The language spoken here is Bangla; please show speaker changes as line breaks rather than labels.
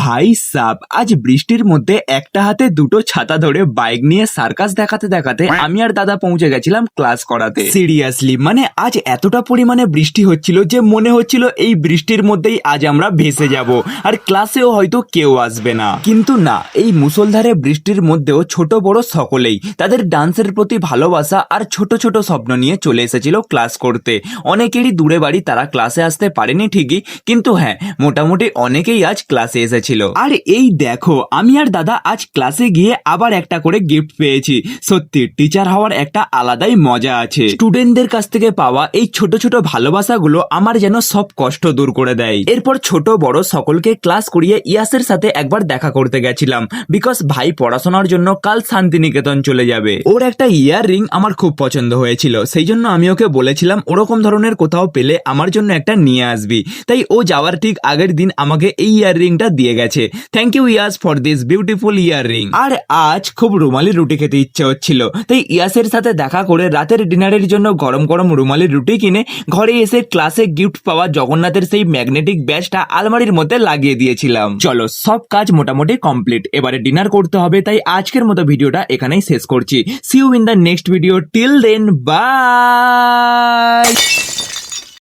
ভাই সাব, আজ বৃষ্টির মধ্যে একটা হাতে দুটো ছাতা ধরে বাইক নিয়ে সার্কাস দেখাতে দেখাতে আমি আর দাদা পৌঁছে গেছিলাম ক্লাস করাতে। সিরিয়াসলি মানে আজ এতটা পরিমাণে বৃষ্টি হচ্ছিল যে মনে হচ্ছিল এই বৃষ্টির মধ্যেই আজ আমরা ভেসে যাব আর ক্লাসেও হয়তো কেউ আসবে না। কিন্তু না, এই মুষলধারে বৃষ্টির মধ্যেও ছোট বড় সকলেই তাদের ডান্সের প্রতি ভালোবাসা আর ছোট ছোট স্বপ্ন নিয়ে চলে এসেছিল ক্লাস করতে। অনেকেরই দূরে বাড়ি, তারা ক্লাসে আসতে পারেনি ঠিকই, কিন্তু হ্যাঁ মোটামুটি অনেকেই আজ ক্লাসে এসেছিল। আর এই দেখো, আমি আর দাদা আজ ক্লাসে গিয়ে আবার একটা করে গিফট পেয়েছি। সত্যি টিচার হওয়ার একটা আলাদাই মজা আছে। স্টুডেন্টদের কাছ থেকে পাওয়া এই ছোট ছোট ভালোবাসাগুলো আমার যেন সব কষ্ট দূর করে দেয়। এরপর ছোট বড় সকলকে ক্লাস করিয়ে ইয়াসের সাথে একবার দেখা করতে গেছিলাম, বিকজ ভাই পড়াশোনার জন্য কাল শান্তিনিকেতন চলে যাবে। ওর একটা ইয়ার রিং আমার খুব পছন্দ হয়েছিল, সেই জন্য আমি ওকে বলেছিলাম ওরকম ধরনের কোথাও পেলে আমার জন্য একটা নিয়ে আসবি। তাই ও যাওয়ার ঠিক আগের দিন আমাকে এই ইয়ার রিংটা দিয়ে গেছে। Thank you Yash for this beautiful earring. আর আজ খুব রুমালি রুটি খেতে ইচ্ছে হচ্ছিল, তাই ইয়াসের সাথে দেখা করে রাতের ডিনারের জন্য গরম গরম রুমালি রুটি কিনে ঘরে এসে ক্লাসে গিফট পাওয়া জগন্নাথের সেই ম্যাগনেটিক ব্যাচটা আলমারির মধ্যে লাগিয়ে দিয়েছিলাম। চলো, সব কাজ মোটামুটি কমপ্লিট, এবারে ডিনার করতে হবে। তাই আজকের মতো ভিডিওটা এখানেই শেষ করছি। See you in the next video, till then by.